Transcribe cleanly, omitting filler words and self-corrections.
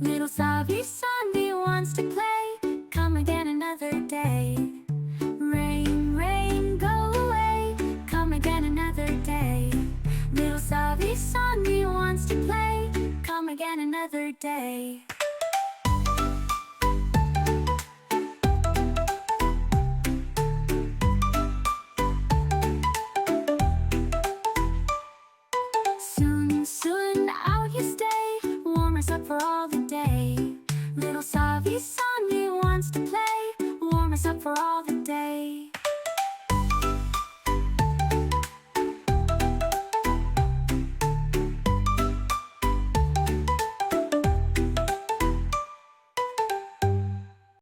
Little Saavi Saanvi wants to play. Come again another day. Rain, rain, go away. Come again another day. Little Saavi Saanvi wants to play. Come again another day. Soon, soon out you stay. Warm us up for all the day. Little Saavi Saanvi wants to play. Warm us up for all the day.